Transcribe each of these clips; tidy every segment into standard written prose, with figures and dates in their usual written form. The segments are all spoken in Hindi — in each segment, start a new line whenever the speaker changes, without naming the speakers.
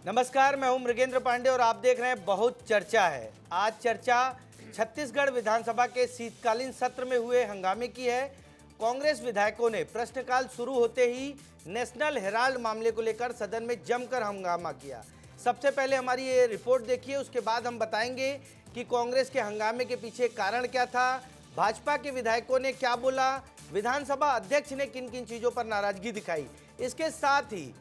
नमस्कार, मैं हूं मृगेंद्र पांडे और आप देख रहे हैं बहुत चर्चा है। आज चर्चा छत्तीसगढ़ विधानसभा के शीतकालीन सत्र में हुए हंगामे की है। कांग्रेस विधायकों ने प्रश्नकाल शुरू होते ही नेशनल हेराल्ड मामले को लेकर सदन में जमकर हंगामा किया। सबसे पहले हमारी ये रिपोर्ट देखिए, उसके बाद हम बताएंगे कि कांग्रेस के हंगामे के पीछे कारण क्या था, भाजपा के विधायकों ने क्या बोला, विधानसभा अध्यक्ष ने किन किन चीज़ों पर नाराजगी दिखाई, इसके साथ ही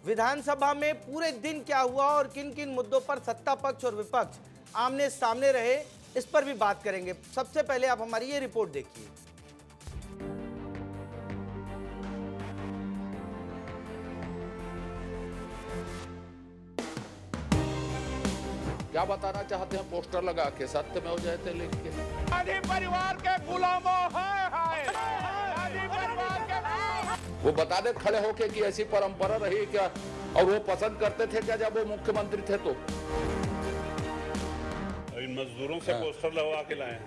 विधानसभा में पूरे दिन क्या हुआ और किन किन मुद्दों पर सत्ता पक्ष और विपक्ष आमने सामने रहे, इस पर भी बात करेंगे। सबसे पहले आप हमारी ये रिपोर्ट देखिए।
क्या बताना चाहते हैं पोस्टर लगा के, सत्य में हो जाए थे लिख के।
गांधी परिवार के गुलामों हाय गांधी परिवार के
वो बता दे खड़े होके कि ऐसी परंपरा रही क्या, और वो पसंद करते थे क्या जब वो मुख्यमंत्री थे तो।
इन मजदूरों से पोस्टर लगवा के लाए हैं।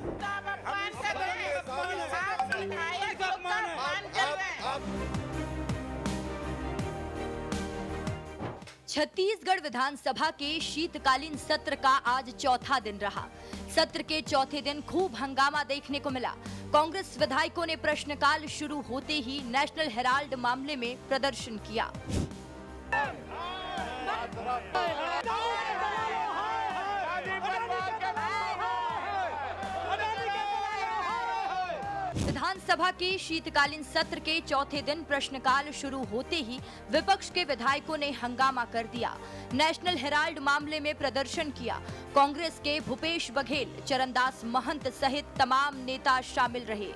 छत्तीसगढ़ विधानसभा के शीतकालीन सत्र का आज चौथा दिन रहा। सत्र के चौथे दिन खूब हंगामा देखने को मिला। कांग्रेस विधायकों ने प्रश्नकाल शुरू होते ही नेशनल हेराल्ड मामले में प्रदर्शन किया। विधानसभा के शीतकालीन सत्र के चौथे दिन प्रश्नकाल शुरू होते ही विपक्ष के विधायकों ने हंगामा कर दिया। नेशनल हेराल्ड मामले में प्रदर्शन किया। कांग्रेस के भूपेश बघेल, चरणदास महंत सहित तमाम नेता शामिल रहे।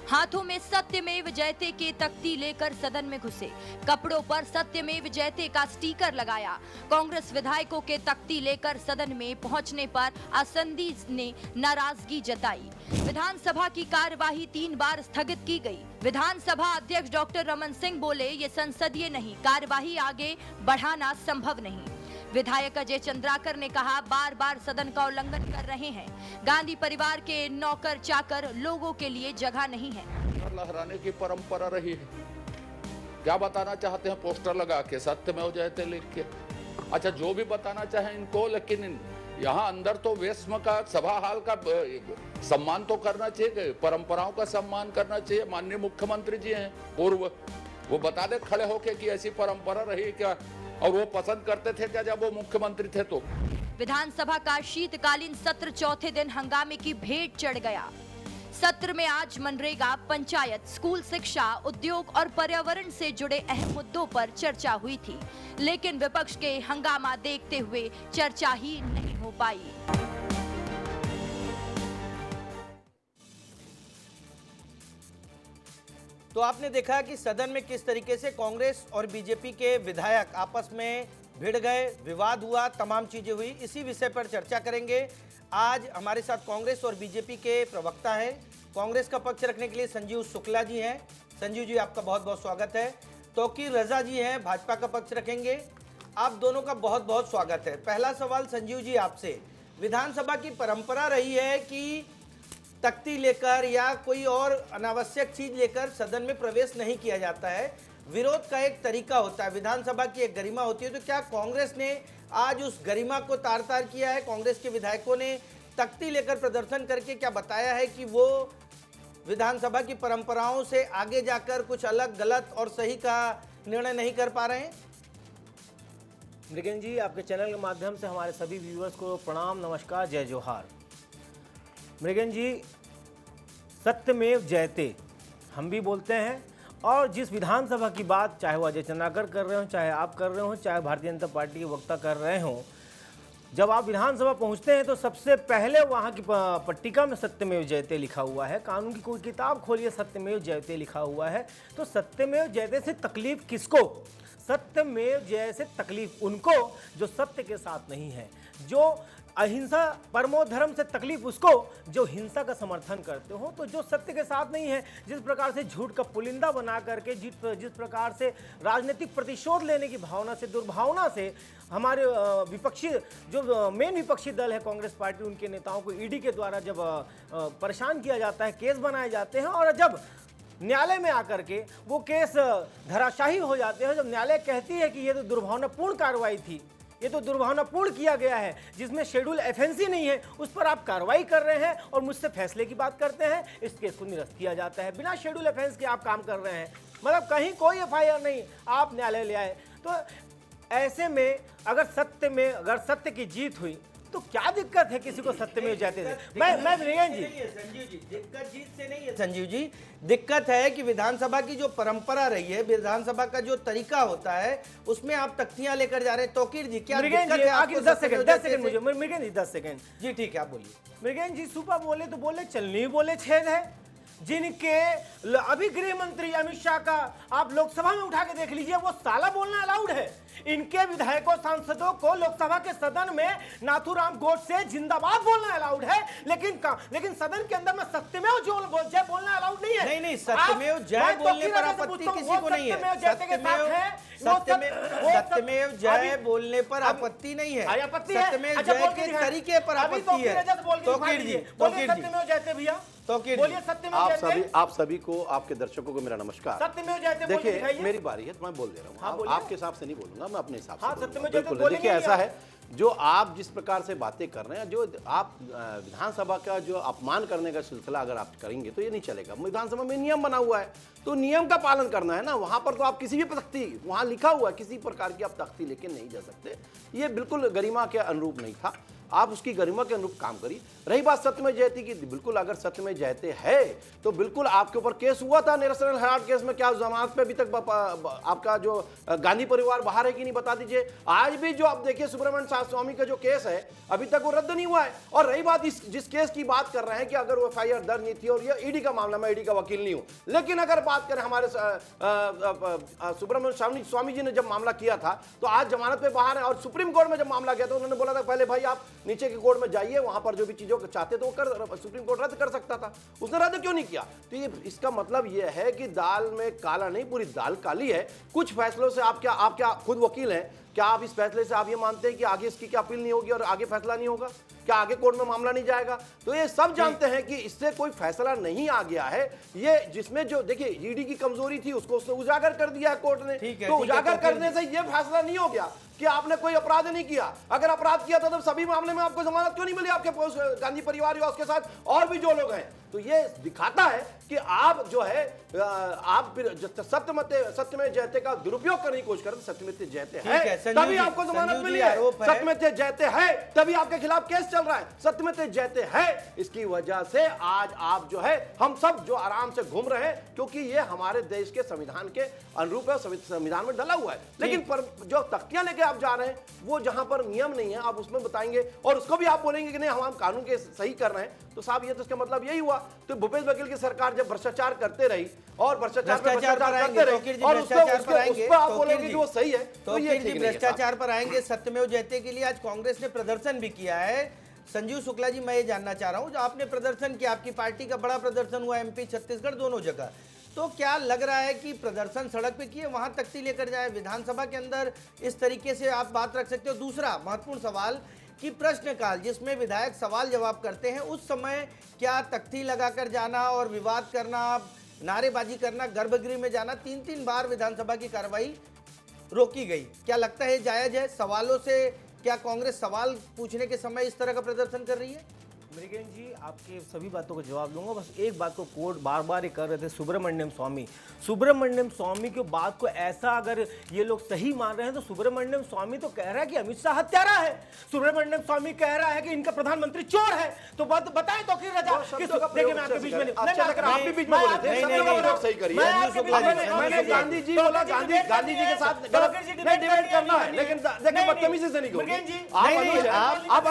हाथों में सत्यमेव जयते के तख्ती लेकर सदन में घुसे। कपड़ों पर सत्यमेव जयते का स्टिकर लगाया। कांग्रेस विधायकों के तख्ती लेकर सदन में पहुंचने पर आसंदी ने नाराजगी जताई। विधानसभा की कार्यवाही 3 बार स्थगित की गई। विधानसभा अध्यक्ष डॉक्टर रमन सिंह बोले, ये संसदीय नहीं, कार्यवाही आगे बढ़ाना संभव नहीं। विधायक अजय चंद्राकर ने कहा, बार बार सदन का उल्लंघन कर रहे हैं। गांधी परिवार के नौकर चाकर लोगों के लिए जगह नहीं है।
लहराने की परंपरा रही है। क्या बताना चाहते हैं पोस्टर लगा के, सत्य में हो जाए थे लिख के। अच्छा, जो भी बताना चाहे इनको, लेकिन यहाँ अंदर तो वेश्म का, सभा हाल का सम्मान तो करना चाहिए, परंपराओं का सम्मान करना चाहिए। माननीय मुख्यमंत्री जी हैं पूर्व, वो बता दे खड़े होके कि ऐसी परंपरा रही क्या, और वो पसंद करते थे क्या जब वो मुख्यमंत्री थे तो।
विधानसभा का शीतकालीन सत्र चौथे दिन हंगामे की भेंट चढ़ गया। सत्र में आज मनरेगा, पंचायत, स्कूल शिक्षा, उद्योग और पर्यावरण से जुड़े अहम मुद्दों पर चर्चा हुई थी, लेकिन विपक्ष के हंगामा देखते हुए चर्चा ही नहीं हो पाई।
तो आपने देखा कि सदन में किस तरीके से कांग्रेस और बीजेपी के विधायक आपस में भिड़ गए, विवाद हुआ, तमाम चीजें हुई। इसी विषय पर चर्चा करेंगे। आज हमारे साथ कांग्रेस और बीजेपी के प्रवक्ता हैं। कांग्रेस का पक्ष रखने के लिए संजीव शुक्ला जी हैं। संजीव जी, आपका बहुत बहुत स्वागत है। तौकीर रजा जी हैं, भाजपा का पक्ष रखेंगे। आप दोनों का बहुत बहुत स्वागत है। पहला सवाल संजीव जी आपसे, विधानसभा की परंपरा रही है कि तख्ती लेकर या कोई और अनावश्यक चीज लेकर सदन में प्रवेश नहीं किया जाता है, विरोध का एक तरीका होता है, विधानसभा की एक गरिमा होती है। तो क्या कांग्रेस ने आज उस गरिमा को तार तार किया है? कांग्रेस के विधायकों ने तख्ती लेकर प्रदर्शन करके क्या बताया है कि वो विधानसभा की परंपराओं से आगे जाकर कुछ अलग गलत और सही का निर्णय नहीं कर पा रहे हैं?
मृगेंद्र जी, आपके चैनल के माध्यम से हमारे सभी व्यूअर्स को प्रणाम, नमस्कार, जय जोहार। मृगेंद्र जी, सत्यमेव जयते हम भी बोलते हैं, और जिस विधानसभा की बात, चाहे वो अजय चंद्राकर कर रहे हो, चाहे आप कर रहे हो, चाहे भारतीय जनता पार्टी के वक्ता कर रहे हो, जब आप विधानसभा पहुंचते हैं तो सबसे पहले वहां की पट्टिका में सत्यमेव जयते लिखा हुआ है। कानून की कोई किताब खोलिए, सत्यमेव जयते लिखा हुआ है। तो सत्यमेव जयते से तकलीफ किसको? सत्यमेव जय से तकलीफ उनको जो सत्य के साथ नहीं है, जो अहिंसा परमो धर्म से तकलीफ उसको जो हिंसा का समर्थन करते हो, तो जो सत्य के साथ नहीं है, जिस प्रकार से झूठ का पुलिंदा बना करके जिस प्रकार से राजनीतिक प्रतिशोध लेने की भावना से, दुर्भावना से हमारे विपक्षी जो मेन विपक्षी दल है कांग्रेस पार्टी, उनके नेताओं को ईडी के द्वारा जब परेशान किया जाता है, केस बनाए जाते हैं, और जब न्यायालय में आकर के वो केस धराशाही हो जाते हैं, जब न्यायालय कहती है कि ये तो दुर्भावनापूर्ण कार्रवाई थी, ये तो दुर्भावनापूर्ण किया गया है, जिसमें शेड्यूल एफएनसी नहीं है उस पर आप कार्रवाई कर रहे हैं और मुझसे फैसले की बात करते हैं। इस केस को निरस्त किया जाता है, बिना शेड्यूल एफएनसी के आप काम कर रहे हैं, मतलब कहीं कोई एफआईआर नहीं, आप न्यायालय ले आए। तो ऐसे में अगर सत्य की जीत हुई तो क्या दिक्कत है किसी को सत्य में जाते थे? मैं मृगेन जी,
संजीव जी, दिक्कत जीत से नहीं है संजीव जी, दिक्कत है कि विधानसभा की जो परंपरा रही है, विधानसभा का जो तरीका होता है, उसमें आप तख्तियां लेकर जा रहे हैं। तोकीर जी, क्या दिक्कत है आपको?
10 सेकंड मुझे मृगेन जी 10 सेकंड
जी ठीक है, आप बोलिए।
मृगेन जी सुबह बोले तो बोले, चलनी बोले छेद है। जिनके अभी गृह मंत्री अमित शाह का आप लोकसभा में उठा के देख लीजिए, वो साला बोलना अलाउड है। इनके विधायकों सांसदों को लोकसभा के सदन में नाथूराम गोडसे जिंदाबाद बोलना अलाउड है, लेकिन सदन के अंदर में सत्यमेव जय बोलना अलाउड नहीं है।
नहीं, सत्यमेव जय बोलने पर आपत्ति किसी को नहीं है। सत्यमेव जय बोलने पर आपत्ति नहीं है, सत्यमेव जय के तरीके पर आपत्ति है। तोकीर जी,
सत्यमेव जयते भैया, बोलिए सत्यमेव।
आप सभी को, आपके दर्शकों को मेरा नमस्कार।
सत्यमेव जयते
देखिए, मेरी बारी है तो मैं बोल दे रहा हूँ, आपके हिसाब से नहीं बोलूंगा, मैं अपने हिसाब से
सत्यमेव
बोलूंगा।
जयते
बिल्कुल, देखिए ऐसा है, जो आप जिस प्रकार से बातें कर रहे हैं, जो आप विधानसभा का जो अपमान करने का सिलसिला अगर आप करेंगे तो ये नहीं चलेगा। विधानसभा में नियम बना हुआ है, तो नियम का पालन करना है ना। वहां पर तो आप किसी भी तख्ती, वहां लिखा हुआ है किसी प्रकार की आप तख्ती लेके नहीं जा सकते। ये बिल्कुल गरिमा के अनुरूप नहीं था, आप उसकी गरिमा के अनुरूप काम करिए। रही बात सत्यमेव जयते की, बिल्कुल अगर सत्यमेव जयते है तो बिल्कुल आपके ऊपर केस हुआ था नेशनल हेराल्ड केस में, क्या जमानत पे अभी तक आपका जो गांधी परिवार बाहर है कि नहीं, बता दीजिए। आज भी जो आप देखिए सुब्रमण्यम स्वामी का जो केस है अभी तक वो रद्द नहीं हुआ है। और रही बात जिस केस की बात कर रहे हैं कि अगर वो एफआईआर दर्ज नहीं थी, और ये ईडी का मामला, मैं ईडी का वकील नहीं हूं, लेकिन अगर बात करें हमारे सुब्रमण्यम स्वामी जी ने जब मामला किया था तो आज जमानत पे बाहर है। और सुप्रीम कोर्ट में जब मामला गया था उन्होंने बोला था पहले भाई आप नीचे के कोर्ट में जाइए, वहां पर जो भी चीजों को चाहते तो वो सुप्रीम कोर्ट रद्द कर सकता था, उसने रद्द क्यों नहीं किया? तो ये इसका मतलब ये है कि दाल में काला नहीं, पूरी दाल काली है। कुछ फैसलों से आप क्या खुद वकील हैं, क्या आप इस फैसले से आप ये मानते हैं कि आगे इसकी क्या अपील नहीं होगी और आगे फैसला नहीं होगा? क्या आगे कोर्ट में मामला नहीं जाएगा? तो ये सब जानते हैं कि इससे कोई फैसला नहीं आ गया है। ये जिसमें जो देखिए ईडी की कमजोरी थी उसको उसने उजागर कर दिया है कोर्ट ने, तो उजागर करने से ये फैसला नहीं हो गया कि आपने कोई अपराध नहीं किया। अगर अपराध किया था तो सभी मामले में आपको जमानत क्यों नहीं मिली? आपके गांधी परिवार या उसके साथ और भी जो लोग हैं। तो ये दिखाता है कि आप जो है आप सत्यमेव जयते का दुरुपयोग करने की कोशिश करते। सत्यमेव जयते है तभी आपको जमानत मिली है, सत्यमेव जयते है तभी आपके खिलाफ केस चल रहा है, सत्यमेव जयते है। इसकी वजह से आज आप जो है, हम सब जो आराम से घूम रहे हैं, क्योंकि ये हमारे देश के संविधान के अनुरूप है, संविधान में डला हुआ है। लेकिन पर जो तख्तियां लेके आप जा रहे हैं, वो जहां पर नियम नहीं है आप उसमें बताएंगे और उसको भी आप बोलेंगे कि नहीं हम कानून के सही कर रहे हैं, तो साहब ये तो इसका मतलब यही हुआ। तो भूपेश बघेल की सरकार जब भ्रष्टाचार करते रही और भ्रष्टाचार करते रही और उस पर आप बोलेंगे कि वो सही है, तो ये
भ्रष्टाचार पर आएंगे। सत्यमेव जयते के लिए आज कांग्रेस ने प्रदर्शन भी किया है। संजीव शुक्ला जी, मैं ये जानना चाह रहा हूं, जो आपने प्रदर्शन किया, आपकी पार्टी का बड़ा प्रदर्शन हुआ एमपी छत्तीसगढ़ दोनों जगह, तो क्या लग रहा है कि प्रदर्शन सड़क पे किए, वहां तख्ती लेकर जाए? विधानसभा के अंदर इस तरीके से आप बात रख सकते हो? दूसरा महत्वपूर्ण सवाल कि प्रश्नकाल जिसमें विधायक सवाल जवाब करते हैं, उस समय क्या तख्ती लगाकर जाना और विवाद करना, नारेबाजी करना, गर्भगृह में जाना, 3-3 बार विधानसभा की कार्रवाई रोकी गई, क्या लगता है जायज है? सवालों से क्या कांग्रेस सवाल पूछने के समय इस तरह का प्रदर्शन कर रही है?
मृगेन जी, आपके सभी बातों का जवाब दूंगा, बस एक बात को कोर्ट बार बार कर रहे थे, सुब्रमण्यम स्वामी की बात को ऐसा अगर ये लोग सही मान रहे हैं तो सुब्रमण्यम स्वामी तो कह रहा है कि अमित शाह हत्यारा है, सुब्रमण्यम स्वामी कह रहा है कि इनका प्रधानमंत्री चोर है। तो बताएं तो कि रजा देखिए, मैं आपके बीच में
आप भी बीच में बोले थे, शब्दों का प्रयोग सही करिए। मैंने गांधी जी बोला, गांधी जी के साथ डिबेट करना है, लेकिन देखिए बदतमीजी से नहीं करो आप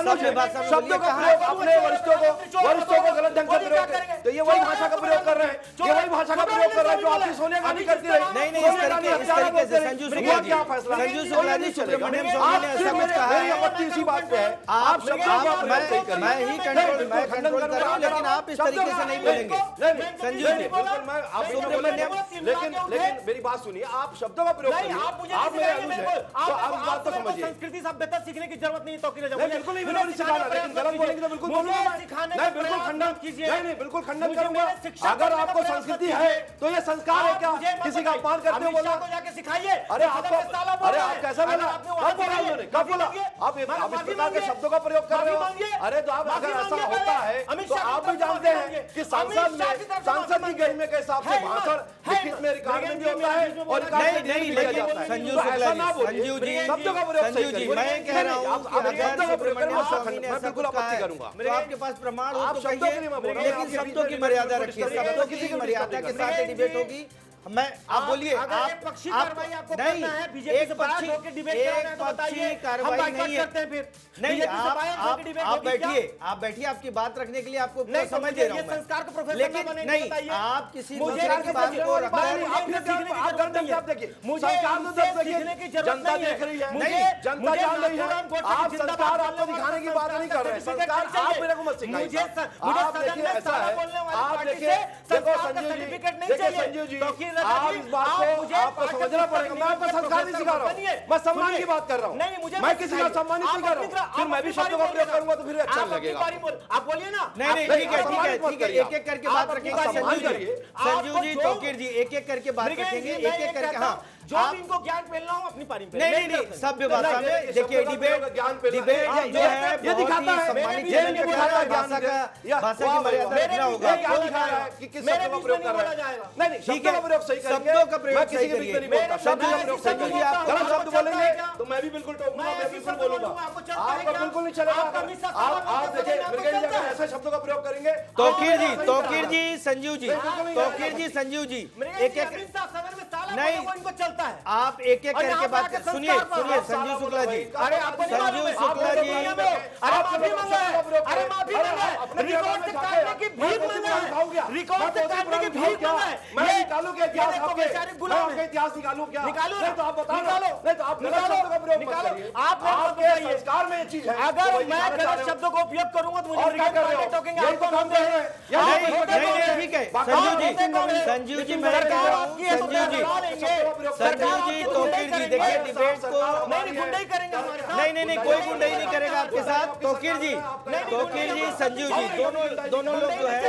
शब्दों का प्रयोग अपने वरिष्ठों को गलत ढंग से प्रयोग करें, तो ये वही भाषा का प्रयोग कर रहे हैं, ये वही भाषा का प्रयोग कर रहे हैं जो आपकी सोनिया गांधी करती रही।
नहीं, इस तरीके से संजू शुक्ला जी, सुब्रमण्यम स्वामी ने ऐसा कुछ कहा है,
आपत्ति इसी बात पे है। आप शब्दों का प्रयोग सही करिए।
मैं कंट्रोल कर रहा हूं, लेकिन आप इस तरीके से नहीं बोलेंगे संजू जी।
लेकिन मेरी बात सुनिए, आप शब्दों का प्रयोग करिए, आप मेरे अनुज हैं, तो आप इस बात को समझिए।
संस्कृति सभ्यता सीखने की जरूरत नहीं है, तो
बिल्कुल नहीं, बिल्कुल नहीं सिखाना, लेकिन गलत बोलेंगे तो बिल्कुल बोलूंगा।
सिखाने
नहीं
का
बिल्कुल
प्रयास
खंडन
मत कीजिए।
नहीं बिल्कुल खंडन
मुझे
करूंगा।
मेरे शिक्षा
अगर
करने का
आपको
प्रयास मत
संस्कृति
कीजिए।
है तो ये संस्कार है
आप
क्या?
मुझे मत
किसी का
बताइए।
अपमान करते हो
अमित शाह
बोला?
को जाके सिखाइए।
अरे
सदन
आपको
में साला बोल
अरे
रहा
आप
है।
कैसे
अगर
बोला?
आपने वहां
कब बोला
सिखाइए,
उन्होंने? कब
माफी
बोला?
मांगिए।
आप इस
माफी
प्रकार के
मांगिए।
शब्दों का प्रयोग कर रहे हो।
माफी मांगिए।
अरे तो आप
माफी
अगर ऐसा
मांगिए
होता
पहले।
है
अमित
तो
शाह की
आप भी
तरफ से
जानते
माफी
हैं
मांगिए।
कि
अमित
सांसद
शाह
में
की तरफ से
सांसद
माफी
की गरिमा के हिसाब से
है
भाषण
है
लिखित में रिकॉर्ड में भी होता है और
नहीं,
रिकॉर्ड में
नहीं
भी
लेकिन
लिखा जाता है।
संजू
तो ऐसा ना
शुक्ला
बोलिए।
जी, संजू जी,
शब्दों का प्रयोग सही
संजू जी,
करिए।
मैं कह रहा हूँ
आप
कि अगर
शब्दों का प्रयोग करें,
सुब्रमण्यम
मैं
स्वामी ने ऐसा
बिल्कुल
कुछ कहा
आपत्ति
है,
करूंगा।
तो आपके पास प्रमाण हो
आप
तो
शब्दों के
कहिए,
लिए मैं बोल रहा हूं,
लेकिन
आपके
शब्दों की
बीच में
मर्यादा
बिल्कुल
रखिए,
डिस्टर्ब
शब्दों
किसी
की
को
मर्यादा
डिस्टर्ब
के
नहीं
साथ
करना।
डिबेट होगी। मैं आप बोलिए,
अगर
आप
एक पक्षी
आप
कार्रवाई आपको
नहीं,
करना है, बीजेपी से
एक
बाहर
पक्षी
होकर डिबेट कराना है
एक
तो बताइए,
पक्षी
हम
कार्रवाई
बाइकआउट
नहीं है।
करते हैं फिर।
नहीं,
बीजेपी से बाहर होकर डिबेट
आप
होगी क्या?
बैठिए, आपकी बात रखने के लिए आपको
नहीं, तो
समझ
मुझे
दे रहा
ये
हूं मैं।
संस्कार का प्रोफेसर
लेकिन
ना बने,
नहीं,
बताइए।
आप किसी
मुझे
दूसरे
आगे
की बात
सीखने
को
वाली बात
रखना
नहीं,
आप
मुझे
देखिए,
सीखने की
आप
जरूरत नहीं है।
आप देखिए,
मुझे
संस्कार तो
इनसे
जब देखिए,
सीखने की जरूरत
जनता
नहीं है।
देख रही है।
मुझे
नहीं, जनता
मुझे
जान रही है।
नाथूराम गोडसे
आप
की
संस्कार
जिंदाबाद
आपको
बोलने
दिखाने की
वाला
बात नहीं कर रहे हैं।
सर्टिफिकेट
संस्कार आप मेरे को मत सिखाइए।
मुझे
आप
सदन
देखिए
में
ऐसा
साला
है,
बोलने वाली
आप
पार्टी
देखिए,
से
देखो
संस्कार का
संजू जी,
सर्टिफिकेट नहीं
देखिए
चाहिए।
संजू जी,
क्योंकि
आप इस बात को
मुझे
आपको
पाठ्य
समझना
पुस्तक
पड़ेगा। मैं आपको
नहीं
संस्कार नहीं सिखा रहा हूँ,
सुनिए,
मैं सम्मान
सुनिए।
की बात कर रहा हूँ।
नहीं, मुझे
मैं
मत
किसी का
सिखाइए।
सम्मान नहीं
आप
कर रहा
अपनी
हूँ। फिर मैं भी
अपनी
शब्दों का
बारी
प्रयोग
बोलिए।
करूंगा तो फिर अच्छा
आप अपनी
लगेगा।
बारी बोल, आप बोलिए ना।
नहीं नहीं,
आप-
ठीक है,
आप
ठीक
सम्मान
है,
मत
ठीक है,
करिए।
एक एक करके
आप
बात
अपनी
रखेंगे।
बारी
सम्मान
संजू जी,
करिए।
संजू जी,
आपको जो-
तोकीर जी, एक एक करके बात
मृगेश जी,
रखेंगे,
मैं
एक
ये
एक करके।
कहता
हाँ,
हूं, जो
आप
भी इनको ज्ञान फैलना हो अपनी पारी में
नहीं नहीं नहीं, सभ्य भाषा में देखिए डिबेट डिबेट जो है
ये दिखाता है,
सम्मानित
ये
चैनल
भी
का
दिखाता है
भाषा
या
भाषा
वाह,
की मर्यादा
वाह,
रखना
मेरे
होगा।
बीच में क्या दिखा रहा है कि किस
मेरे
शब्दों का
बीच
प्रयोग
में
कर
नहीं
रहा
बोला
है?
जाएगा।
नहीं नहीं,
ठीक
शब्दों
है,
का प्रयोग सही करेंगे।
शब्दों का प्रयोग
मैं किसी
सही
के बीच में नहीं
करिए।
बोलता, शब्दों का प्रयोग सही
संजू जी,
करिए।
आप-
गलत शब्द
आपको
बोलेंगे
चलता है
तो मैं भी बिल्कुल टोकूंगा,
मैं
मैं
ऐसी
बिल्कुल
शब्द
बोलूंगा।
बोलूंगा, आपको चलता है
आपका
क्या?
बिल्कुल नहीं चलेगा।
आपका हमेशा सवाल
आप
होता है,
देखिए
आपको
मृगेश जी
चलता
अगर
है।
ऐसे शब्दों का प्रयोग करेंगे
तोकीर जी,
तो
तोकीर जी, संजू जी,
बिल्कुल नहीं
तोकीर
आएगा।
जी, संजू जी,
मृगेश
एक
जी,
एक
अमित शाह सदन में साला
नहीं।
बोले, वो इनको चलता है।
आप एक एक
और
करके
यहाँ
बात
पे आके
कर सुनिए
संस्कार
सुनिए
पर
संजू शुक्ला जी,
अरे आपको नहीं मालूम है?
संजू शुक्ला
आपको
जी,
नहीं मालूम है? अरे माफी मांगा है, अरे माफी मांगा है, रिकॉर्ड से काटने की भीख मांगा है, रिकॉर्ड से काटने की भीख मांगा है।
मैं
ये-
निकालूं क्या
ये
इतिहास
देखो
आपके?
बेचारे
मैं
गुलाम
आपका
हैं।
इतिहास निकालूं क्या?
निकालो
नहीं तो आप बताओ ना।
निकालो
नहीं तो आप गलत
निकालो,
शब्दों का प्रयोग मत
निकालो।
करिए।
आप मेरे को
आपके
बताइए,
संस्कार में ये चीज है
अगर
तो वही
मैं
दिखाना चाह
गलत
रहे हो।
शब्दों का उपयोग करूंगा तो मुझे
और क्या कर रहे हो?
टोकेंगे,
यही
आपको
तो काम
नाम
कर रहे हैं। यहाँ
नहीं,
पे
नहीं,
नहीं नहीं, ठीक है संजू जी, संजू जी, मैं कह रहा हूँ संजू जी, संजू जी, तोकीर जी, देखिए डिबेट को
नहीं गुंडाई करेंगे हमारे साथ।
नहीं नहीं नहीं, कोई गुंडाई नहीं करेगा आपके साथ। तोकीर जी, तोकीर जी, संजू जी, दोनों लोग जो है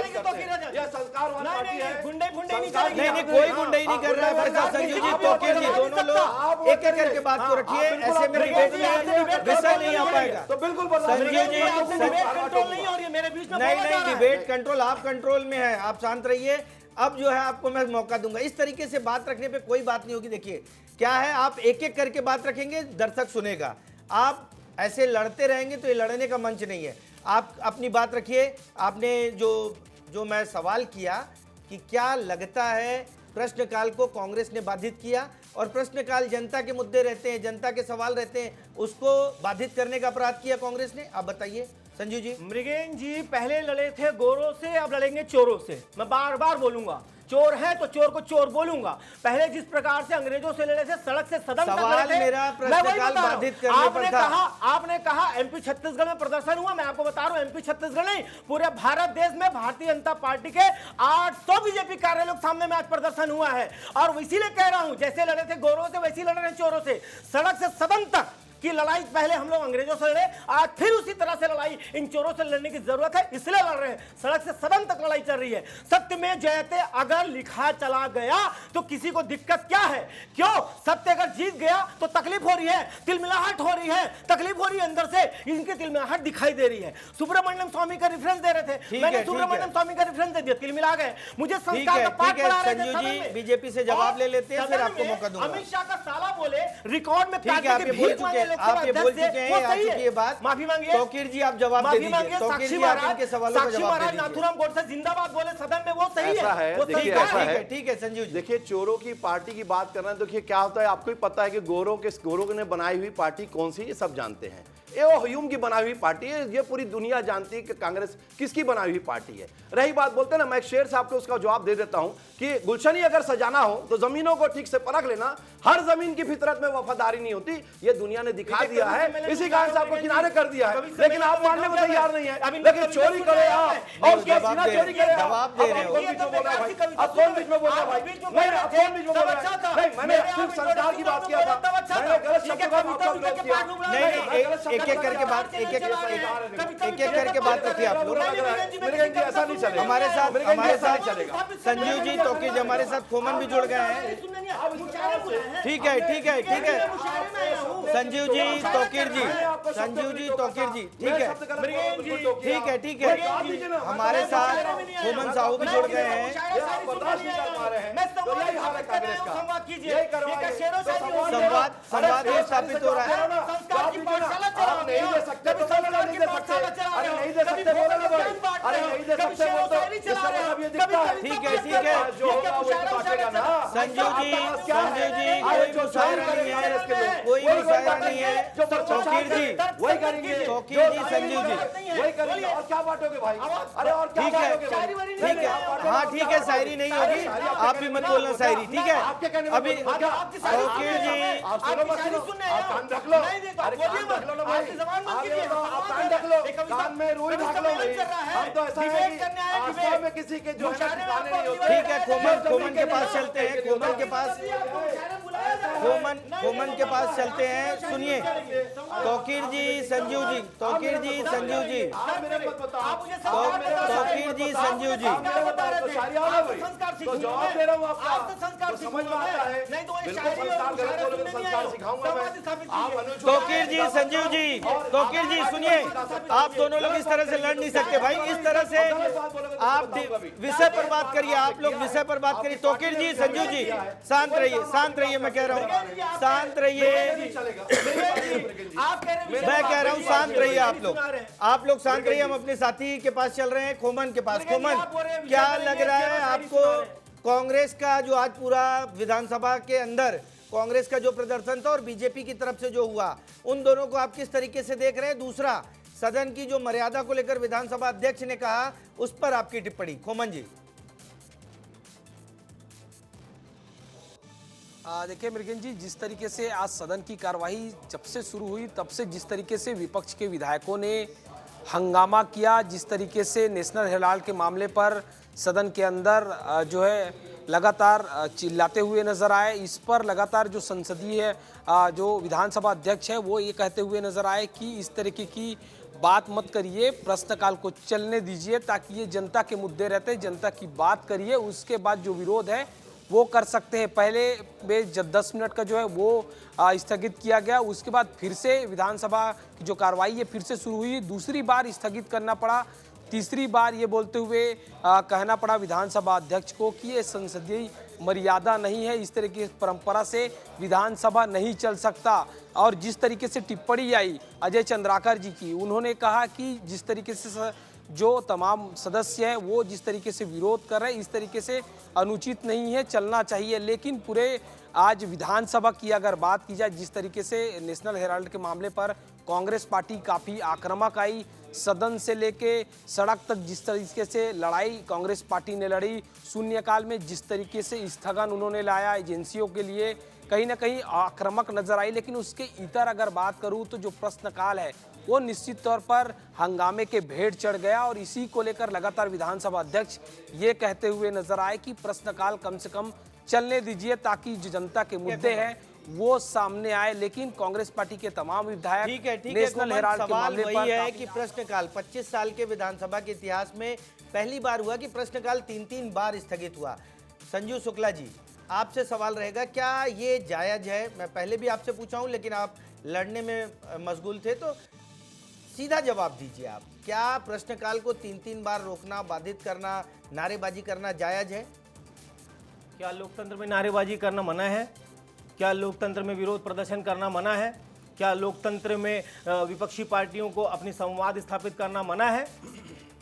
यह संस्कार वाला पार्टी है।
गुंडे नहीं
संस्कार
चलेंगे।
नहीं नहीं, कोई गुंडाई नहीं कर रहा है भाई साहब। संजू जी, तोकीर जी, दोनों लोग एक एक करके बात को रखिए, ऐसे में डिबेट में विषय नहीं आ पाएगा।
तो बिल्कुल बोल
संजू जी,
कंट्रोल नहीं हो रही है मेरे बीच में
नहीं
बोला जा
नहीं,
रहा है।
डिबेट कंट्रोल, आप कंट्रोल में है, आप शांत रहिए। अब जो है आपको मैं मौका दूंगा, इस तरीके से बात रखने पे कोई बात नहीं होगी। देखिए क्या है, आप एक एक करके बात रखेंगे, दर्शक सुनेगा। आप ऐसे लड़ते रहेंगे तो ये लड़ने का मंच नहीं है। आप अपनी बात रखिए। आपने जो मैं सवाल किया कि क्या लगता है प्रश्नकाल को कांग्रेस ने बाधित किया, और प्रश्नकाल जनता के मुद्दे रहते हैं, जनता के सवाल रहते हैं, उसको बाधित करने का अपराध किया कांग्रेस ने। आप बताइए संजू जी।
मृगेन जी पहले लड़े थे गोरों से, अब लड़ेंगे चोरों से। मैं बार बार बोलूंगा, चोर है तो चोर को चोर बोलूंगा। पहले जिस प्रकार से अंग्रेजों से लड़े थे, सड़क से सदन तक
सवाल
लड़े थे,
मेरा
मैं वही
प्रश्नकाल
बता रहा हूं।
बाधित करने पर था।
आपने कहा एमपी छत्तीसगढ़ में प्रदर्शन हुआ। मैं आपको बता रहा हूं, एमपी छत्तीसगढ़ नहीं, पूरे भारत देश में भारतीय जनता पार्टी के 800 बीजेपी कार्यालयों के सामने में आज प्रदर्शन हुआ है। और इसीलिए कह रहा हूं, जैसे लड़े थे गोरों से वैसे लड़ रहे हैं चोरों से। सड़क से सदन तक की लड़ाई पहले हम लोग अंग्रेजों से लड़े, आज फिर उसी तरह से लड़ाई इन चोरों से लड़ने की जरूरत है, इसलिए लड़ रहे हैं। सड़क से सदन तक लड़ाई चल रही है। सत्य में जयते अगर लिखा चला गया तो किसी को दिक्कत क्या है? क्यों? सत्य अगर जीत गया तो तकलीफ हो रही है, तिलमिलाहट हो रही है, तकलीफ हो रही है अंदर से, इनकी तिलमिलाहट दिखाई दे रही है। सुब्रमण्यम स्वामी का रेफरेंस दे रहे थे, मैंने सुब्रमण्यम स्वामी का रेफरेंस दे दिया, तिलमिला गए। मुझे संस्कार का पाठ पढ़ा रहे थे
संजू
सदन
जी,
में।
बीजेपी से जवाब ले लेते हैं, फिर
सदन
आपको
में
मौका दूंगा।
अमित शाह का साला बोले, रिकॉर्ड में
ठीक है,
काटने
आप
की
ये बोल
भीख
चुके
मांगे
हैं,
लोकसभा
आप ये बोल
अध्यक्ष से,
चुके
वो
हैं, आ
सही
चुकी
है।
है बात।
माफी मांगिए।
तोकीर जी आप जवाब दे
माफी
दीजिए।
मांगिए।
तोकीर
साक्षी
जी आप
महाराज,
इनके सवालों का
साक्षी
जवाब दे
महाराज
दीजिए।
नाथूराम गोडसे जिंदाबाद बोले सदन में, वो सही
ऐसा
है,
है,
वो
देखिए,
संस्कार
ऐसा
है।
है।
ठीक है संजू जी।
देखिए चोरों की पार्टी की बात करना है, देखिए क्या होता है आपको ही पता है कि गोरों ने बनाई हुई पार्टी कौन सी, ये सब जानते हैं। ये वो हयूम की बनाई हुई पार्टी है, ये पूरी दुनिया जानती है कि कांग्रेस किसकी बनाई हुई पार्टी है। रही बात बोलते हैं ना, मैं एक शेर से आपको उसका जवाब दे देता हूं कि गुलशन ही अगर सजाना हो तो जमीनों को ठीक से परख लेना, हर जमीन की फितरत में वफादारी नहीं होती, ये दुनिया ने दिखा दिया है, इसी कारण से आपको किनारे कर दिया है। लेकिन आप मानने को तैयार नहीं है, लेकिन चोरी करे आप और उसका सीना चोरी करे,
जवाब दे रहे हो।
अब कौन बीच में बोल रहा है भाई? नहीं, अब कौन बीच में बोल रहा है? नहीं, मैंने सिर्फ संस्कार की बात किया था, मैंने गलत शब्दों का आपका विरोध किया।
नहीं, एक एक करके बात, एक एक करके बात रखिए आप लोग।
ऐसा नहीं चलेगा
हमारे साथ
चलेगा।
संजीव जी तोकीर जी हमारे साथ खोमन भी जुड़ गए हैं। ठीक है संजीव जी तोकीर जी, ठीक है हमारे साथ खोमन साहू भी जुड़ गए हैं। संवाद ये स्थापित हो रहा है।
आप नहीं दे सकते तो नहीं दे सकते, अरे नहीं दे सकते बोलो ना भाई, अरे नहीं दे सकते बोल तो इसका मतलब ये दिखता है।
ठीक है
जो होगा वो काटेगा ना।
संजीव जी कोई मुशायरा नहीं है, कोई मुशायरा नहीं है। तोकीर जी
वही करेंगे,
तोकीर जी संजीव जी
वही करेंगे। और क्या बांटोगे भाई? अरे और क्या
ठीक है
बांटोगे भाई?
हाँ ठीक है, शायरी नहीं होगी, आप भी मत बोलना शायरी, ठीक है। अभी तोकीर जी
आप सुनो मत सुनो, आप कान रख लो, अरे कान रख लो ना भाई, आप कान रख लो, कान में रुई ढक लो भाई। हम तो ऐसा है कि आसमान में किसी के जो है ना ठिकाने नहीं होते।
ठीक है, खोमन के पास चलते हैं, खोमन के पास चलते हैं। सुनिए तोकीर जी संजीव जी, तोकीर जी संजीव जी,
तो जवाब दे रहा हूँ आपका, तो समझ में आता है। बिल्कुल संस्कार गलत बोलोगे तो संस्कार सिखाऊंगा मैं। आप अनुचित
तोकीर जी संजीव जी, तोकीर जी सुनिए, आप दोनों लोग इस तरह से लड़ नहीं सकते भाई, इस तरह से आप विषय पर बात करिए, आप लोग विषय पर बात करिए। तोकीर जी संजीव जी शांत रहिए, मैं कह रहा हूँ शांत रहिए, मैं कह रहा हूँ शांत रहिए। आप लोग शांत रहिए, हम अपने साथी के पास चल रहे हैं, खोमन के पास। खोमन, क्या लग रहा है आपको कांग्रेस का जो आज पूरा विधानसभा के अंदर कांग्रेस का जो प्रदर्शन था और बीजेपी की तरफ से जो हुआ, उन दोनों को आप किस तरीके से देख रहे हैं? दूसरा, सदन की जो मर्यादा को लेकर विधानसभा अध्यक्ष ने कहा, उस पर आपकी टिप्पणी। खोमन जी।
देखिए मृगेन जी, जिस तरीके से आज सदन की कार्यवाही जब से शुरू हुई तब से जिस तरीके से विपक्ष के विधायकों ने हंगामा किया, जिस तरीके से नेशनल हेराल्ड के मामले पर सदन के अंदर जो है लगातार चिल्लाते हुए नजर आए, इस पर लगातार जो संसदीय जो विधानसभा अध्यक्ष है वो ये कहते हुए नजर आए कि इस तरीके की बात मत करिए, प्रश्नकाल को चलने दीजिए, ताकि ये जनता के मुद्दे रहते हैं, जनता की बात करिए, उसके बाद जो विरोध है वो कर सकते हैं। पहले में जब 10 मिनट का जो है वो स्थगित किया गया, उसके बाद फिर से विधानसभा की जो कार्रवाई है फिर से शुरू हुई, दूसरी बार स्थगित करना पड़ा, तीसरी बार ये बोलते हुए कहना पड़ा विधानसभा अध्यक्ष को कि ये संसदीय मर्यादा नहीं है, इस तरह की परंपरा से विधानसभा नहीं चल सकता। और जिस तरीके से टिप्पणी आई अजय चंद्राकर जी की, उन्होंने कहा कि जिस तरीके से जो तमाम सदस्य हैं वो जिस तरीके से विरोध कर रहे हैं, इस तरीके से अनुचित नहीं है, चलना चाहिए। लेकिन पूरे आज विधानसभा की अगर बात की जाए, जिस तरीके से नेशनल हेराल्ड के मामले पर कांग्रेस पार्टी काफ़ी आक्रामक आई, सदन से लेके सड़क तक जिस तरीके से लड़ाई कांग्रेस पार्टी ने लड़ी, शून्यकाल में जिस तरीके से स्थगन उन्होंने लाया एजेंसियों के लिए, कहीं ना कहीं आक्रामक नजर आई। लेकिन उसके इतर अगर बात करूं तो जो प्रश्नकाल है वो निश्चित तौर पर हंगामे के भेंट चढ़ गया, और इसी को लेकर लगातार विधानसभा अध्यक्ष ये कहते हुए नजर आए कि प्रश्नकाल कम से कम चलने दीजिए ताकि जो जनता के मुद्दे हैं वो सामने आए। लेकिन कांग्रेस पार्टी के तमाम विधायक नेशनल हेराल्ड के मामले पर
है कि प्रश्नकाल 25 साल के विधानसभा के इतिहास में पहली बार हुआ कि प्रश्नकाल 3-3 बार स्थगित हुआ। संजीव शुक्ला जी, आपसे सवाल रहेगा, क्या ये जायज है? मैं पहले भी आपसे पूछा हूं लेकिन आप लड़ने में मशगूल थे, तो सीधा जवाब दीजिए आप, क्या प्रश्नकाल को 3-3 बार रोकना, बाधित करना, नारेबाजी करना जायज है?
क्या लोकतंत्र में नारेबाजी करना मना है? क्या लोकतंत्र में विरोध प्रदर्शन करना मना है? क्या लोकतंत्र में विपक्षी पार्टियों को अपनी संवाद स्थापित करना मना है?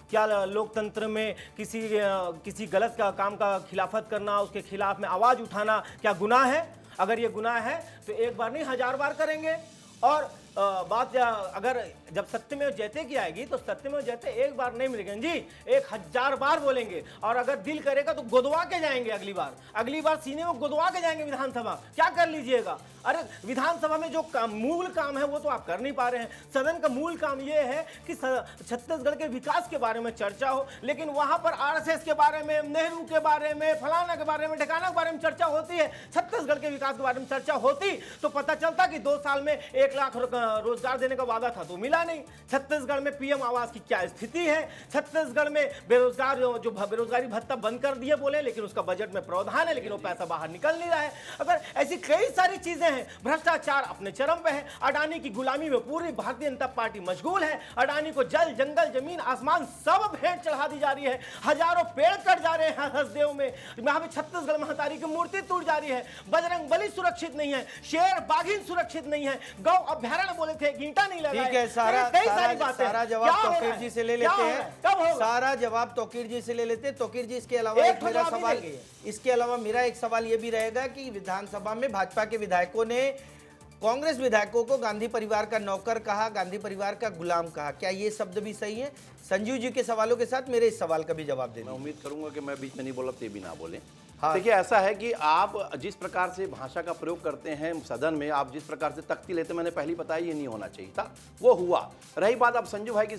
क्या लोकतंत्र में किसी गलत काम का खिलाफत करना, उसके खिलाफ में आवाज़ उठाना क्या गुनाह है? अगर ये गुनाह है तो एक बार नहीं 1000 बार करेंगे। और बात अगर जब सत्यमेव जयते की आएगी तो सत्यमेव जयते एक बार नहीं मिलेंगे जी, 1000 बार बोलेंगे। और अगर दिल करेगा तो गुदवा के जाएंगे, अगली बार सीने में गुदवा के जाएंगे विधानसभा। क्या कर लीजिएगा? अरे विधानसभा में जो मूल काम है वो तो आप कर नहीं पा रहे हैं। सदन का मूल काम ये है कि छत्तीसगढ़ के विकास के बारे में चर्चा हो, लेकिन वहां पर आरएसएस के बारे में, नेहरू के बारे में, फलाना के बारे में, ठिकाना के बारे में चर्चा होती है। छत्तीसगढ़ के विकास के बारे में चर्चा होती तो पता चलता कि 2 साल में 1 लाख रोजगार देने का वादा था तो मिला नहीं। छत्तीसगढ़ में पीएम आवास की क्या स्थिति है? छत्तीसगढ़ में बेरोजगार जो बेरोजगारी भत्ता बंद कर दिए बोले, लेकिन उसका बजट में प्रावधान है, लेकिन वो पैसा बाहर निकल नहीं रहा है। अगर ऐसी कई सारी चीजें हैं, भ्रष्टाचार अपने चरम पे है। अडानी की गुलामी में पूरी भारतीय जनता पार्टी मशगूल है। अडानी को जल, जंगल, जमीन, आसमान सब भेंट चढ़ा दी जा रही है। हजारों पेड़ कट जा रहे हैं हसदेव में। यहाँ पे छत्तीसगढ़ महातारी की मूर्ति टूट जा रही है। बजरंग बली सुरक्षित नहीं है, शेर बाघिन सुरक्षित नहीं है, गौ अभ्यारण्य बोले थे ईंटा नहीं लगा।
ठीक है, सारा जवाब तोकीर जी से ले लेते हैं। सारा जवाब तोकीर जी से ले लेते हैं। तोकीर जी, इसके अलावा एक मेरा सवाल, इसके अलावा मेरा एक सवाल ये भी रहेगा कि विधानसभा में भाजपा के विधायकों ने कांग्रेस विधायकों को गांधी परिवार का नौकर कहा, गांधी परिवार का गुलाम कहा। क्या ये शब्द भी सही है? संजीव जी के सवालों के साथ मेरे इस सवाल का भी जवाब देना।
मैं उम्मीद करूंगा कि मैं बीच में नहीं बोला तो ये भी ना बोले।
हाँ।
देखिए, ऐसा है कि आप जिस प्रकार से भाषा का प्रयोग करते हैं सदन में, आप जिस प्रकार से तख्ती लेते, मैंने पहले बताया ये नहीं होना चाहिए था, वो हुआ। रही बात अब संजू भाई की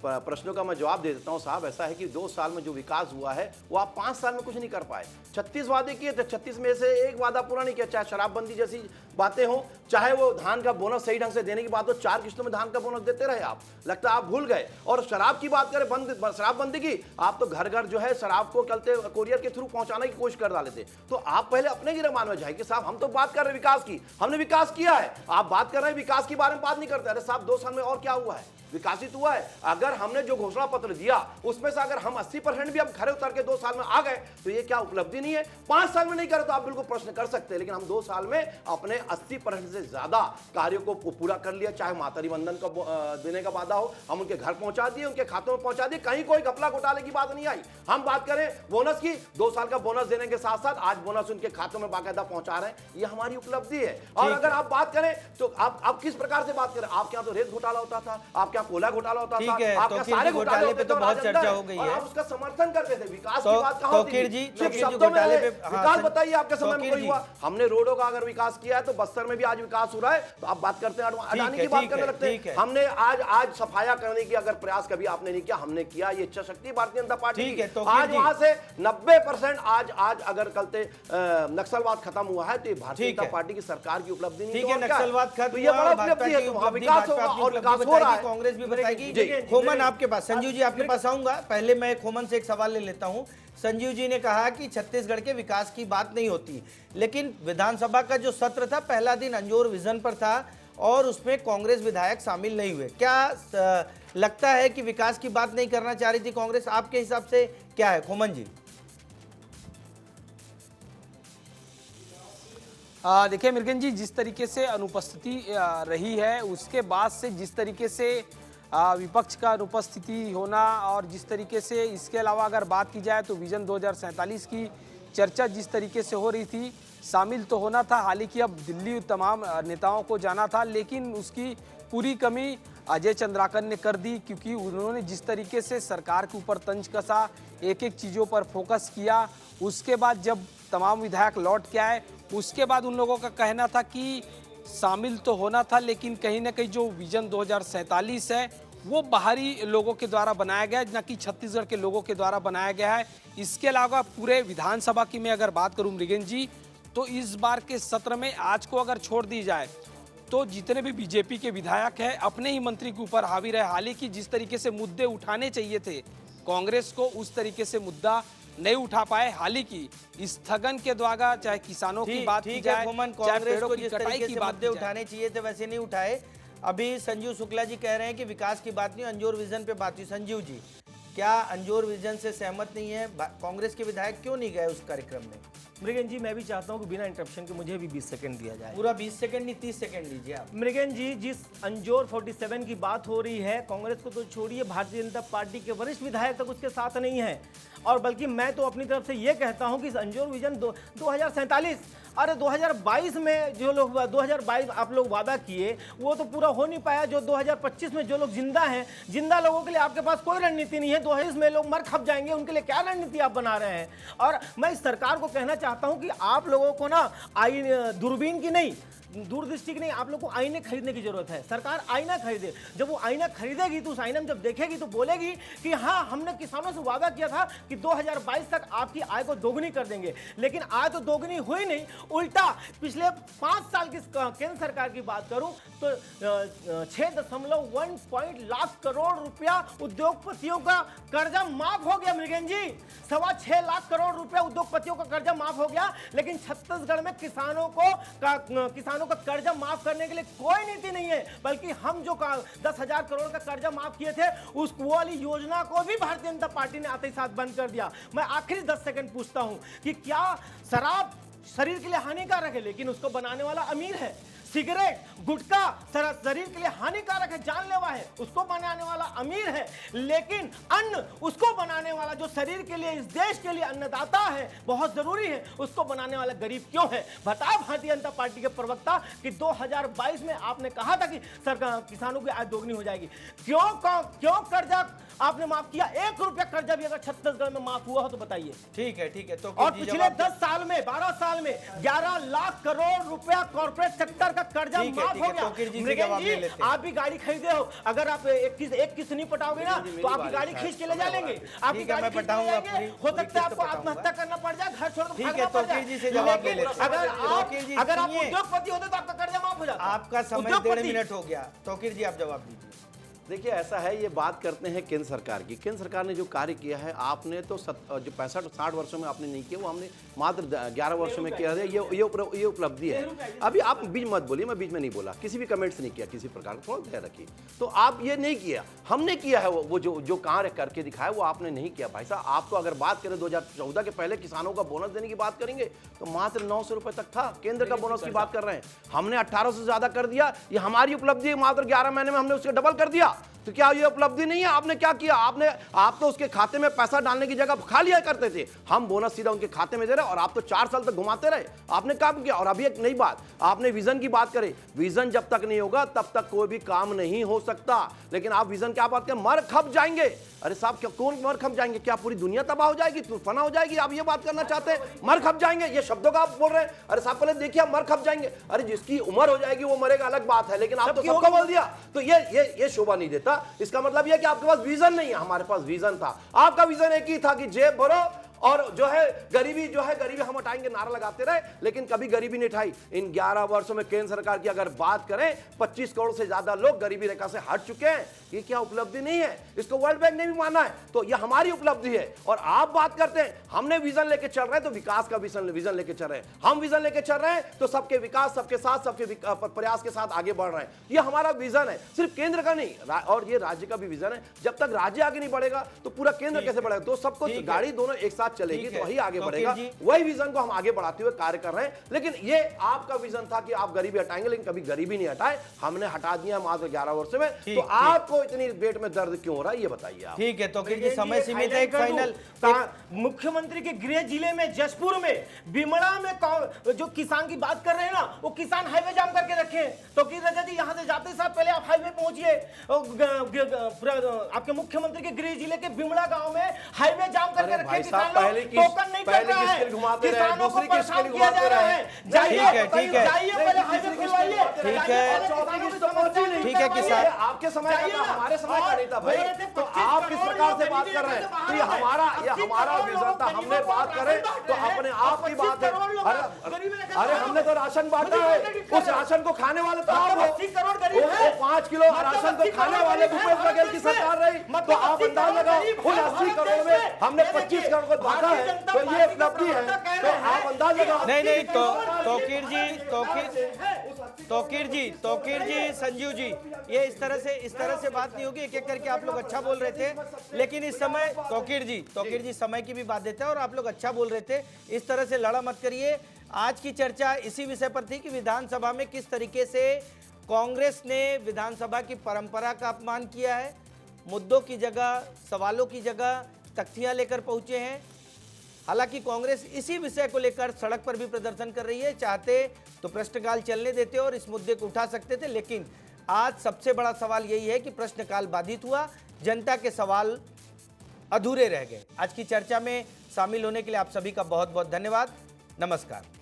प्रश्नों का मैं जवाब दे देता हूं। साहब, ऐसा है कि 2 साल में जो विकास हुआ है वो आप 5 साल में कुछ नहीं कर पाए। 36 वादे किए थे, 36 में से एक वादा पूरा नहीं किया। चाहे शराबबंदी जैसी बातें हो, चाहे वो धान का बोनस सही ढंग से देने की बात हो, 4 किस्तों में धान का बोनस देते रहे आप। लगता है आप भूल गए। और शराब की बात करें, शराबबंदी की, आप तो घर घर जो है शराब को चलते कोरियर के थ्रू पहुंचाने की कोशिश कर डाले थे। तो आप पहले अपने गिरमान में जाए कि साहब हम तो बात कर रहे हैं विकास की, हमने विकास किया है। आप बात कर रहे हैं विकास के बारे में बात नहीं करते। अरे साहब, 2 साल में और क्या हुआ है? विकासित हुआ है? अगर हमने जो घोषणा पत्र दिया उसमें से अगर हम 80% भी हम खरे उतर के 2 साल में आ गए तो ये क्या उपलब्धि नहीं है? 5 साल में नहीं करे तो आप बिल्कुल प्रश्न कर सकते हैं, लेकिन हम 2 साल में अपने 80% से ज्यादा कार्यों को पूरा कर लिया। चाहे मातरी वंदन का देने का वादा हो, हम उनके घर पहुंचा दिए, उनके खातों में पहुंचा दिए। कहीं कोई घपला घोटाले की बात नहीं आई। हम बात करें बोनस की, 2 साल का बोनस देने के साथ साथ आज बोनस उनके खातों में बाकायदा पहुंचा रहे हैं, ये हमारी उपलब्धि है। और अगर आप बात करें तो आप किस प्रकार से बात करें? आपके यहाँ तो रेत घोटाला होता था, आपके यहाँ कोयला घोटाला होता था, आपके सारे घोटाले पे तो बहुत चर्चा हो गई है। आप उसका समर्थन करते थे। विकास की बात कहां होती है? सिर्फ शब्दों में विकास बताइए आपके समय में कोई हुआ? हमने रोडों का अगर विकास किया है तो बस्तर में भी आज विकास हो रहा है। तो आप बात करते हैं अडानी की बात करने लगते हैं। हमने आज सफाया करने की अगर प्रयास कभी आपने नहीं किया, हमने किया। ये इच्छा शक्ति भारतीय जनता पार्टी की। आज वहां से 90% आज अगर कलते नक्सलवाद खत्म हुआ है तो ये भारतीय जनता पार्टी की सरकार की उपलब्धि नहीं है।
नक्सलवाद खत्म,
ये बड़ा उपलब्धि है। वहां विकास होगा और विकास हो रहा है।
कांग्रेस भी बताएगी। खोमन आपके पास, संजीव जी आपके पास आऊंगा। पहले मैं खोमन से एक सवाल ले लेता हूं। संजीव जी ने कहा कि छत्तीसगढ़ के विकास की बात नहीं होती, लेकिन विधानसभा का जो सत्र था पहला दिन अंजोर विजन पर था और उसमें कांग्रेस विधायक शामिल नहीं हुए। क्या लगता है कि विकास की बात नहीं करना चाह रही थी कांग्रेस? आपके हिसाब से क्या है खोमन जी?
देखिए मृगन जी, जिस तरीके से अनुपस्थिति रही है उसके बाद से जिस तरीके से विपक्ष का अनुपस्थिति होना और जिस तरीके से, इसके अलावा अगर बात की जाए तो विजन 2047 की चर्चा जिस तरीके से हो रही थी, शामिल तो होना था। हालांकि अब दिल्ली तमाम नेताओं को जाना था, लेकिन उसकी पूरी कमी अजय चंद्राकर ने कर दी, क्योंकि उन्होंने जिस तरीके से सरकार के ऊपर तंज कसा, एक एक चीज़ों पर फोकस किया। उसके बाद जब तमाम विधायक लौट के आए, उसके बाद उन लोगों का कहना था कि शामिल तो होना था, लेकिन कहीं ना कहीं जो विजन 2047 है वो बाहरी लोगों के द्वारा बनाया गया है, न कि छत्तीसगढ़ के लोगों के द्वारा बनाया गया है। इसके अलावा पूरे विधानसभा की मैं अगर बात करूं मृगेन जी, तो इस बार के सत्र में आज को अगर छोड़ दी जाए तो जितने भी बीजेपी के विधायक हैं अपने ही मंत्री के ऊपर हावी रहे। हालांकि जिस तरीके से मुद्दे उठाने चाहिए थे कांग्रेस को, उस तरीके से मुद्दा नहीं उठा पाए। हालांकि स्थगन के द्वारा चाहे किसानों की बात की जाए, चाहे पेड़ों की कटाई की बात
उठाने चाहिए थे, वैसे नहीं उठाए। अभी संजीव शुक्ला जी कह रहे हैं कि विकास की बात नहीं, अंजोर विजन पे बात हुई। संजीव जी, क्या अंजोर विजन से सहमत नहीं है? कांग्रेस के विधायक क्यों नहीं गए उस कार्यक्रम में?
मृगन जी, मैं भी चाहता हूं कि बिना इंटरप्शन के मुझे भी 20 सेकंड दिया जाए।
पूरा 20 सेकंड नहीं, 30 सेकंड लीजिए आप।
मृगन जी, जिस अंजोर 47 की बात हो रही है, कांग्रेस को तो छोड़िए, भारतीय जनता पार्टी के वरिष्ठ विधायक तक उसके साथ नहीं है। और बल्कि मैं तो अपनी तरफ से ये कहता हूं कि इस अंजोर विजन 2047, अरे 2022 में जो लोग 2022 आप लोग वादा किए वो तो पूरा हो नहीं पाया। जो 2025 में जो लोग जिंदा हैं, जिंदा लोगों के लिए आपके पास कोई रणनीति नहीं है। 2022 में लोग मर खप जाएंगे, उनके लिए क्या रणनीति आप बना रहे हैं? और मैं इस सरकार को कहना चाहता हूं कि आप लोगों को ना दूरबीन की नहीं, दूरदृष्टि की नहीं, आप लोग को आईने खरीदने की जरूरत है। सरकार आईना खरीदे। जब वो आईना खरीदेगी तो उस आईने में जब देखेगी तो बोलेगी कि हाँ, हमने किसानों से वादा किया था कि 2022 तक आपकी आय को दोगुनी कर देंगे, लेकिन आय तो दोगुनी हुई नहीं, उल्टा पिछले 5 साल की केंद्र सरकार की बात करूं तो 6.1 लाख करोड़ रुपया उद्योगपतियों का कर्जा माफ हो गया। मृगन जी, 6.25 लाख करोड़ रुपया उद्योगपतियों का कर्जा माफ हो गया, लेकिन छत्तीसगढ़ में किसानों का कर्जा माफ करने के लिए कोई नीति नहीं है। बल्कि हम जो 10,000 करोड़ का कर्जा माफ किए थे, उस वाली योजना को भी भारतीय जनता पार्टी ने आते ही साथ बंद कर दिया। मैं आखिरी 10 सेकंड पूछता हूं कि क्या शराब शरीर के लिए हानिकारक है, लेकिन उसको बनाने वाला अमीर है? सिगरेट, गुटखा शरीर के लिए हानिकारक है, जानलेवा है, उसको बनाने वाला अमीर है, लेकिन अन्न उसको बनाने वाला जो शरीर के लिए, इस देश के लिए अन्नदाता है, बहुत जरूरी है, उसको बनाने वाला गरीब क्यों है? बताओ भारतीय जनता पार्टी के प्रवक्ता कि 2022 में आपने कहा था कि सरकार किसानों की आय दोगुनी हो जाएगी। क्यों कर्जा आपने माफ किया? 1 रुपया कर्जा भी अगर छत्तीसगढ़ में माफ हुआ हो तो बताइए।
ठीक है, ठीक है। तो
और पिछले 10 साल में, 12 साल में 11 लाख करोड़ रुपया कॉर्पोरेट सेक्टर का कर्जा माफ हो गया। मृगन जी, आप भी गाड़ी खरीदे हो, अगर आप एक किस्त नहीं पटाओगे ना तो आपकी गाड़ी खींच के ले जा लेंगे। आपकी गाड़ी पटाऊंगा, हो सकता है आपको आत्महत्या करना पड़ जाए, घर छोड़ के भागना पड़ जाए। लेकिन अगर आप उद्योगपति होते तो आपका कर्जा माफ हो जाता।
आपका समय 1.5 मिनट हो गया। तोकीर जी, आप जवाब दीजिए।
देखिए, ऐसा है, ये बात करते हैं केंद्र सरकार की। केंद्र सरकार ने जो कार्य किया है, आपने तो जो 65-60 वर्षों में आपने नहीं किया, वो हमने मात्र 11 वर्षों में किया है। ये उपलब्धि है। अभी आप बीच मत बोलिए, मैं बीच में नहीं बोला, किसी भी कमेंट से नहीं किया किसी प्रकार का, थोड़ा ध्यान रखिए। तो आप ये नहीं किया, हमने किया है। वो जो कार्य करके दिखाया वो आपने नहीं किया। भाई साहब, आप तो अगर बात करें 2014 के पहले किसानों का बोनस देने की बात करेंगे तो मात्र 900 रुपए तक था। केंद्र का बोनस की बात कर रहे हैं, हमने 1800 से ज्यादा कर दिया। ये हमारी उपलब्धि है, मात्र 11 महीने में हमने उसके डबल कर दिया। तो क्या ये उपलब्धि नहीं है? आपने क्या किया? आप तो उसके खाते में पैसा डालने की जगह खा लिया करते थे। हम बोनस सीधा उनके खाते में दे रहे, और आप तो 4 साल तक घुमाते रहे। आपने काम किया। और अभी एक नई बात, आपने विजन की बात करी। विजन जब तक नहीं होगा तब तक कोई भी काम नहीं हो सकता। लेकिन आप विजन क्या बात करें? मर खप जाएंगे। अरे साहब, क्या कौन मर खप जाएंगे? क्या पूरी दुनिया तबाह हो जाएगी, फना हो जाएगी? आप ये बात करना चाहते हैं? मर खप जाएंगे, ये शब्दों का आप बोल रहे हैं। अरे साहब, पहले देखिए, मर खप जाएंगे। अरे जिसकी उम्र हो जाएगी वो मरेगा, अलग बात है, लेकिन आप तो सबको बोल दिया। तो ये शोभा नहीं देता। इसका मतलब कि आपके पास विजन नहीं है। हमारे पास विजन था। आपका विजन एक ही था कि जेब भरो और जो है गरीबी हम हटाएंगे, नारा लगाते रहे, लेकिन कभी गरीबी नहीं हटाई। इन 11 वर्षों में केंद्र सरकार की अगर बात करें, 25 करोड़ से ज्यादा लोग गरीबी रेखा से हट चुके हैं। ये क्या उपलब्धि नहीं है? इसको वर्ल्ड बैंक ने भी माना है। तो ये हमारी उपलब्धि है। और आप बात करते हैं हमने विजन लेके चल रहे हैं, तो विकास का विजन लेके चल रहे हैं। हम विजन लेके चल रहे हैं तो सबके विकास, सबके साथ, सबके प्रयास के साथ आगे बढ़ रहे हैं। ये हमारा विजन है, सिर्फ केंद्र का नहीं, और ये राज्य का भी विजन है। जब तक राज्य आगे नहीं बढ़ेगा तो पूरा केंद्र कैसे बढ़ेगा? तो सबको गाड़ी दोनों एक साथ चलेगी तो वही आगे बढ़ेगा। वही विजन को हम आगे बढ़ाते हुए कार्य कर रहे हैं। लेकिन ये आपका विजन था कि आप गरीबी हटाएंगे, लेकिन कभी गरीबी नहीं हटाए। हमने हटा दिया मात्र 11 वर्ष में। तो आपको इतनी पेट में दर्द क्यों हो रहा है, ये बताइए आप।
ठीक है, तो समय सीमित है। एक फाइनल,
मुख्यमंत्री के गृह जिले में, जशपुर में, बिमड़ा में जो किसान की बात कर रहे हैं ना, वो किसान हाईवे जाम करके रखे। तो कि रजा जी, यहाँ से जाते साथ पहले आप हाईवे पहुंचिए। आपके मुख्यमंत्री के गृह जिले के बिमड़ा गांव में हाईवे जाम करके रखे। किसान टोकन नहीं कर रहा है, किसानों को परेशान किया जा रहा है। जाइए पहले हाईवे खुलवाइए।
ठीक है किसान,
आपके समय का, हमारे समय का नहीं था भाई। तो आप किस प्रकार से बात कर रहे हैं? तो ये हमारा विजन था। हमने बात करें तो अपने आप की बात है। अरे हमने तो राशन बांटा है, उस राशन को खाने वाले तो आप हो। 5 किलो राशन को खाने वाले भूपेश बघेल की सरकार रही। तो आप अंदाज लगाओ, उन 80 करोड़ में हमने 25 करोड़ को बांटा है। तो ये उपलब्धि है। तो आप अंदाज लगाओ।
नहीं, तो तोकीर जी, तौकीर जी, संजीव जी, ये इस तरह से बात नहीं होगी। एक एक करके आप लोग अच्छा बोल रहे थे, लेकिन इस समय तौकीर जी समय की भी बात देते हैं और आप लोग अच्छा बोल रहे थे, इस तरह से लड़ा मत करिए। आज की चर्चा इसी विषय पर थी कि विधानसभा में किस तरीके से कांग्रेस ने विधानसभा की परंपरा का अपमान किया है, मुद्दों की जगह, सवालों की जगह तख्तियां लेकर पहुंचे हैं। हालांकि कांग्रेस इसी विषय को लेकर सड़क पर भी प्रदर्शन कर रही है, चाहते तो प्रश्नकाल चलने देते और इस मुद्दे को उठा सकते थे, लेकिन आज सबसे बड़ा सवाल यही है कि प्रश्नकाल बाधित हुआ, जनता के सवाल अधूरे रह गए। आज की चर्चा में शामिल होने के लिए आप सभी का बहुत बहुत धन्यवाद। नमस्कार।